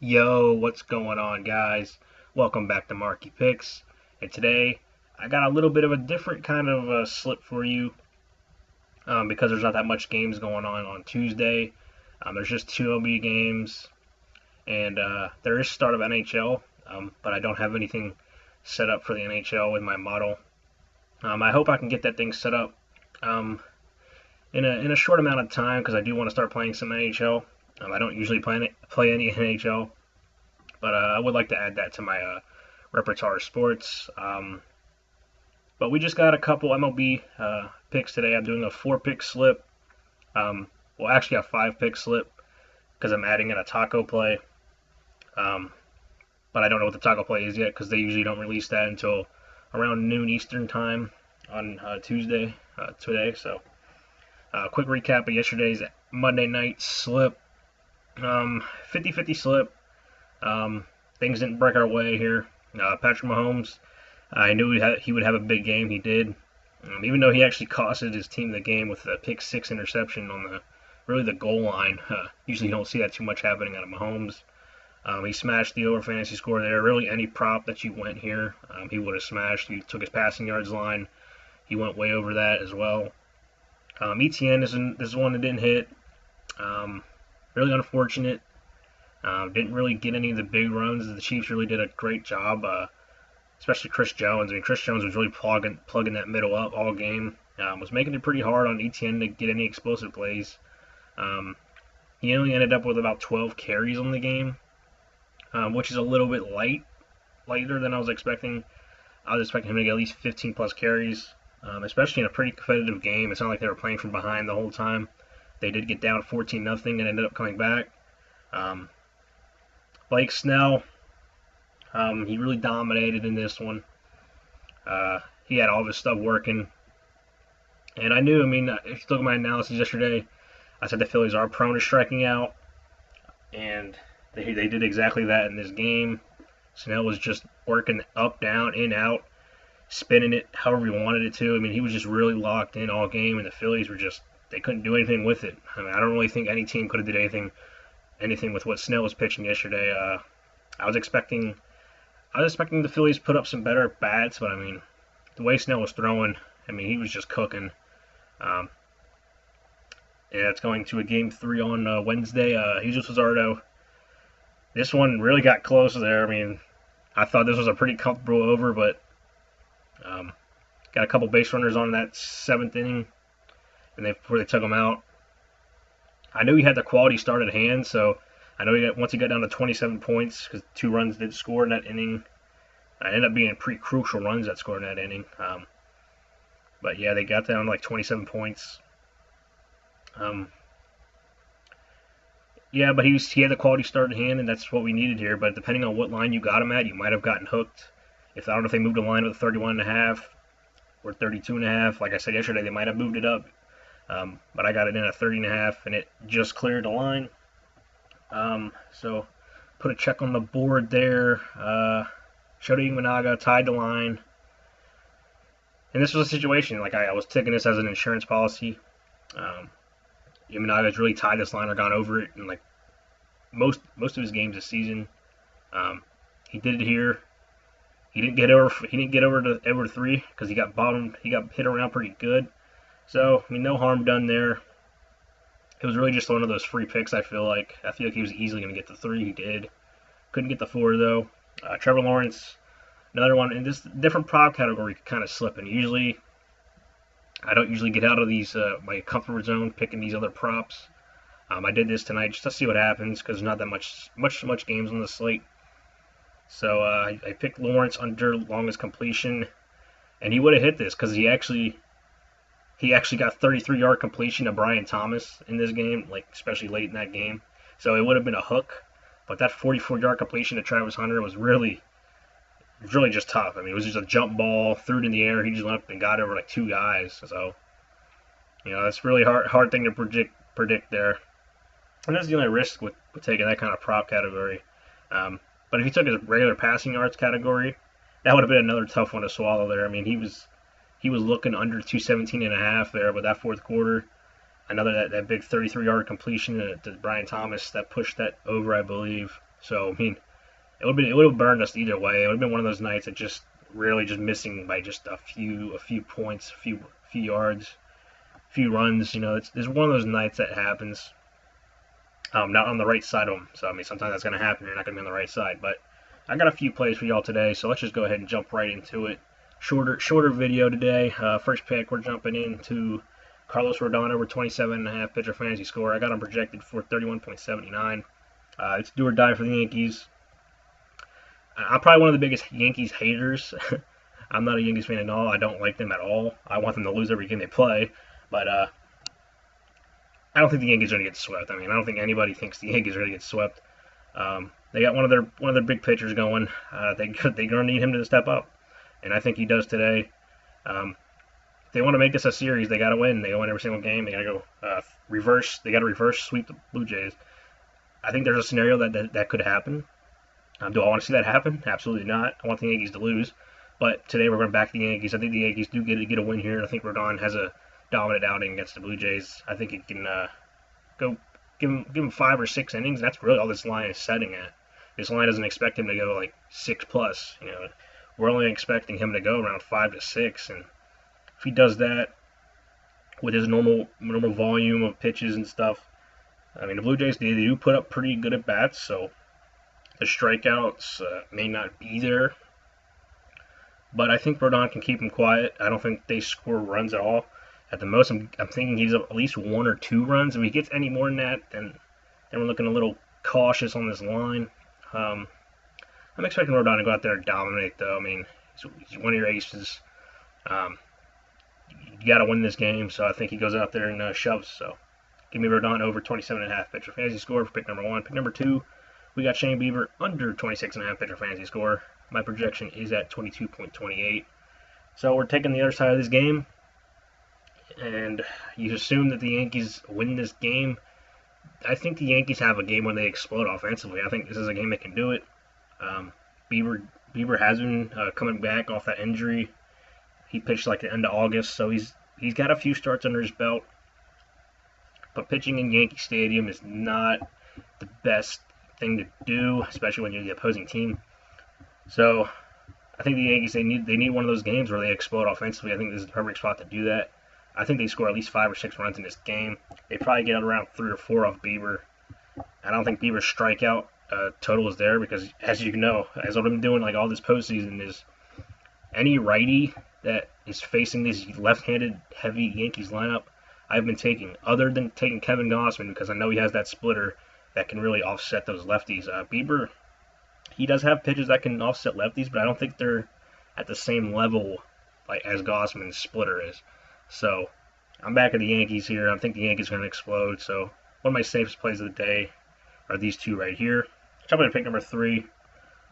Yo, what's going on, guys? Welcome back to Marky Picks. And today, I got a little bit of a different kind of slip for you because there's not that much games going on Tuesday. There's just two MLB games, and there is start of NHL, but I don't have anything set up for the NHL with my model. I hope I can get that thing set up um, in a short amount of time because I do want to start playing some NHL. I don't usually play any NHL, but I would like to add that to my repertoire of sports. But we just got a couple MLB picks today. I'm doing a 4 pick slip. Actually, a 5 pick slip because I'm adding in a taco play. Um, but I don't know what the taco play is yet because they usually don't release that until around noon Eastern time on Tuesday today. So, quick recap of yesterday's Monday night slip. 50-50 slip. Things didn't break our way here. Patrick Mahomes, I knew he would have a big game. He did. Even though he actually costed his team the game with a pick six interception on the goal line. Usually you don't see that too much happening out of Mahomes. He smashed the over fantasy score there. Really, any prop that you went here, he would have smashed. He took his passing yards line. He went way over that as well. ETN is one that didn't hit. Really unfortunate. Didn't really get any of the big runs. The Chiefs really did a great job, especially Chris Jones. I mean, Chris Jones was really plugging that middle up all game. Was making it pretty hard on ETN to get any explosive plays. He only ended up with about 12 carries on the game, which is a little bit lighter than I was expecting. I was expecting him to get at least 15 plus carries, especially in a pretty competitive game. It's not like they were playing from behind the whole time. They did get down 14-0 and ended up coming back. Blake Snell, he really dominated in this one. He had all of his stuff working. And I knew, if you look at my analysis yesterday, I said the Phillies are prone to striking out. And they did exactly that in this game. Snell was just working up, down, in, out, spinning it however he wanted it to. He was just really locked in all game, and the Phillies were just, they couldn't do anything with it. I don't really think any team could have did anything with what Snell was pitching yesterday. I was expecting the Phillies to put up some better bats, but the way Snell was throwing, he was just cooking. Yeah, it's going to a game 3 on Wednesday. Jesus Luzardo. This one really got close there. I thought this was a pretty comfortable over, but got a couple base runners on that 7th inning, and before they took him out. I knew he had the quality start at hand, so I know once he got down to 27 points, because 2 runs did score in that inning. It ended up being pretty crucial runs that scored in that inning. But yeah, they got down to like 27 points. Yeah, but he had the quality start at hand, and that's what we needed here. But depending on what line you got him at, you might have gotten hooked. I don't know if they moved the line with 31.5 or 32.5. Like I said yesterday, they might have moved it up. But I got it in at 30.5, and it just cleared the line. So put a check on the board there. Shota Imanaga tied the line. And this was a situation, like I was taking this as an insurance policy. Imanaga's really tied this line or gone over it in like most of his games this season. He did it here. He didn't get over to 3 because he got bottomed. He got hit around pretty good. So no harm done there. It was really just one of those free picks. I feel like he was easily going to get the 3. He did. Couldn't get the 4 though. Trevor Lawrence, another one in this different prop category, kind of slipping. I don't usually get out of these my comfort zone picking these other props. I did this tonight just to see what happens because there's not that much games on the slate. So I picked Lawrence under longest completion, and he would have hit this because he actually got 33-yard completion to Brian Thomas in this game, like especially late in that game. So it would have been a hook, but that 44-yard completion to Travis Hunter was really just tough. It was just a jump ball, threw it in the air. He just went up and got over like 2 guys. So that's really hard thing to predict there. And that's the only risk with taking that kind of prop category. But if he took his regular passing yards category, that would have been another tough one to swallow there. He was looking under 217.5 there, but that fourth quarter, another that big 33-yard completion to Brian Thomas that pushed that over, I believe. So I mean, it would have burned us either way. It would have been one of those nights that just really just missing by just a few points, a few yards, a few runs. It's one of those nights that happens. Not on the right side of them. So I mean, sometimes that's going to happen. You're not going to be on the right side. But I got a few plays for y'all today, so let's just go ahead and jump right into it. Shorter video today. First pick, we're jumping into Carlos Rodon over 27.5 pitcher fantasy score. I got him projected for 31.79. It's do or die for the Yankees. I'm probably one of the biggest Yankees haters. I'm not a Yankees fan at all. I don't like them at all. I want them to lose every game they play. But I don't think the Yankees are going to get swept. I mean, I don't think anybody thinks the Yankees are going to get swept. They got one of their big pitchers going. They're going to need him to step up, and I think he does today. If they want to make this a series, they got to win. They got to win every single game. They got to go reverse. They got to reverse sweep the Blue Jays. I think there's a scenario that could happen. Do I want to see that happen? Absolutely not. I want the Yankees to lose. But today we're going back to the Yankees. I think the Yankees do get a win here. I think Rodon has a dominant outing against the Blue Jays. I think he can go give him 5 or 6 innings. And that's really all this line is setting at. This line doesn't expect him to go like 6+. We're only expecting him to go around 5 to 6. And if he does that with his normal volume of pitches and stuff, I mean, the Blue Jays, they do put up pretty good at bats, so the strikeouts may not be there. But I think Rodon can keep him quiet. I don't think they score runs at all. At the most, I'm thinking he's at least 1 or 2 runs. If he gets any more than that, then we're looking a little cautious on this line. I'm expecting Rodon to go out there and dominate, though. I mean, he's one of your aces. You got to win this game, so I think he goes out there and shoves. So give me Rodon over 27.5 pitcher fantasy score for pick number 1. Pick number 2, we got Shane Bieber under 26.5 pitcher fantasy score. My projection is at 22.28. So we're taking the other side of this game, and you assume that the Yankees win this game. I think the Yankees have a game where they explode offensively. I think this is a game that can do it. Bieber has been coming back off that injury. He pitched like the end of August, so he's got a few starts under his belt. But pitching in Yankee Stadium is not the best thing to do, especially when you're the opposing team. So I think the Yankees, they need one of those games where they explode offensively. I think this is the perfect spot to do that. I think they score at least 5 or 6 runs in this game. They probably get around 3 or 4 off Bieber. I don't think Bieber's strikeout total is there because, as you know, as I've been doing like all this postseason, is any righty that is facing this left-handed heavy Yankees lineup, I've been taking, other than taking Kevin Gausman, because I know he has that splitter that can really offset those lefties. Bieber, he does have pitches that can offset lefties, but I don't think they're at the same level like as Gausman's splitter is. So I'm back at the Yankees here. I think the Yankees are going to explode. So one of my safest plays of the day are these two right here. Jumping to pick number 3,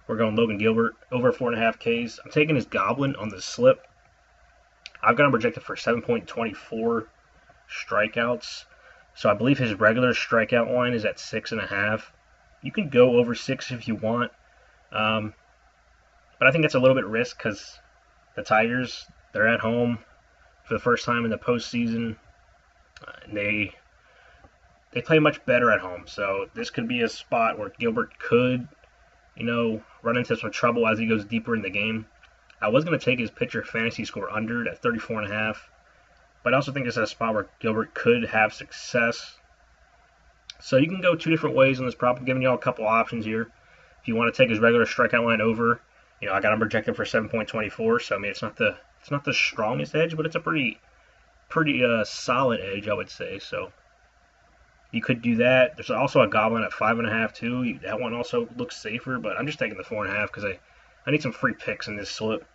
we're going Logan Gilbert over 4.5 Ks. I'm taking his Goblin on the slip. I've got him projected for 7.24 strikeouts. So I believe his regular strikeout line is at 6.5. You can go over 6 if you want. But I think that's a little bit risk because the Tigers, they're at home for the first time in the postseason. They play much better at home. So this could be a spot where Gilbert could, run into some trouble as he goes deeper in the game. I was going to take his pitcher fantasy score under at 34.5. But I also think this is a spot where Gilbert could have success. So you can go 2 different ways on this prop. I'm giving you all a couple options here. If you want to take his regular strikeout line over, I got him projected for 7.24. So I mean, it's not the strongest edge, but it's a pretty solid edge, I would say. So you could do that. There's also a Goblin at 5.5 too. That one also looks safer, but I'm just taking the 4.5 because I need some free picks in this slip.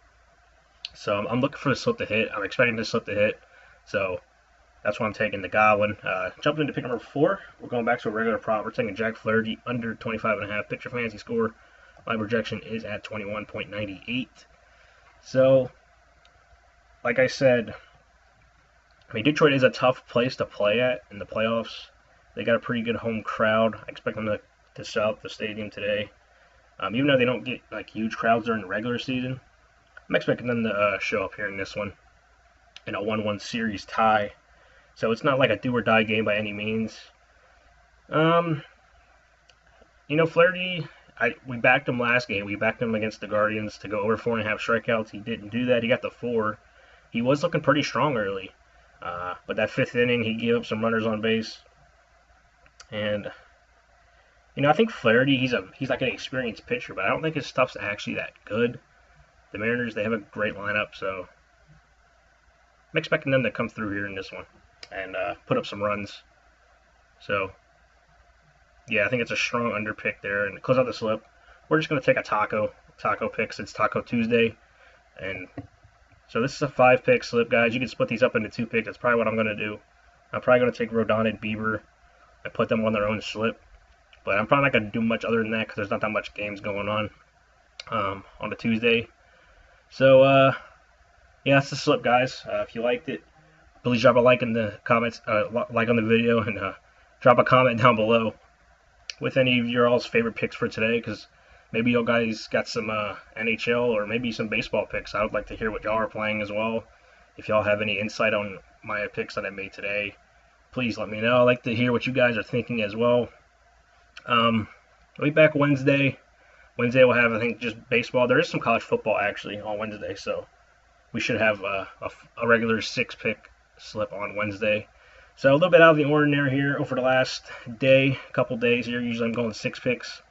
So I'm looking for the slip to hit. I'm expecting this slip to hit. So that's why I'm taking the Goblin. Jumping into pick number 4, we're going back to a regular prop. We're taking Jack Flaherty under 25.5 pitcher fantasy score. My projection is at 21.98. So, like I said, I mean, Detroit is a tough place to play at in the playoffs. They got a pretty good home crowd. I expect them to sell out the stadium today. Even though they don't get like huge crowds during the regular season, I'm expecting them to show up here in this one in a 1-1 series tie. So it's not like a do or die game by any means. Flaherty, we backed him last game. We backed him against the Guardians to go over 4.5 strikeouts. He didn't do that. He got the 4. He was looking pretty strong early, but that 5th inning he gave up some runners on base. And I think Flaherty, he's like an experienced pitcher, but I don't think his stuff's actually that good. The Mariners, they have a great lineup, so I'm expecting them to come through here in this one and put up some runs. So yeah, I think it's a strong under pick there. And to close out the slip, we're just going to take a taco picks. It's Taco Tuesday. And so this is a 5-pick slip, guys. You can split these up into 2 picks. That's probably what I'm going to do. I'm probably going to take Rodon and Bieber and put them on their own slip. But I'm probably not going to do much other than that because there's not that much games going on a Tuesday. So, yeah, that's the slip, guys. If you liked it, please drop a like in the comments, like on the video, and drop a comment down below with any of your all's favorite picks for today, because maybe you guys got some NHL or maybe some baseball picks. I would like to hear what y'all are playing as well. If y'all have any insight on my picks that I made today, please let me know. I'd like to hear what you guys are thinking as well. I'll be back Wednesday. Wednesday we'll have, I think, just baseball. There is some college football actually on Wednesday, so we should have a regular 6-pick slip on Wednesday. So a little bit out of the ordinary here over the last couple days here. Usually I'm going 6 picks,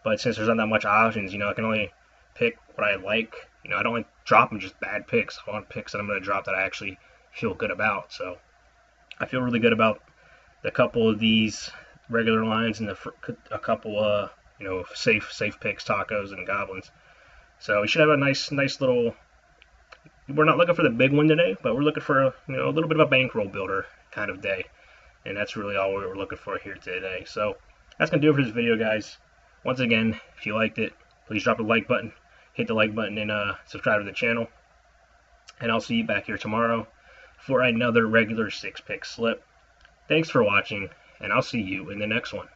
but since there's not that much options, I can only pick what I like. I don't like dropping just bad picks. I want picks that I'm going to drop that I actually feel good about. So I feel really good about the couple of these regular lines and a couple safe picks, tacos and goblins. So we should have a nice little. We're not looking for the big one today, but we're looking for a little bit of a bankroll builder kind of day, and that's really all we were looking for here today. So that's gonna do it for this video, guys. Once again, if you liked it, please drop a like button, hit the like button, and subscribe to the channel. And I'll see you back here tomorrow for another regular 6-pick slip. Thanks for watching, and I'll see you in the next one.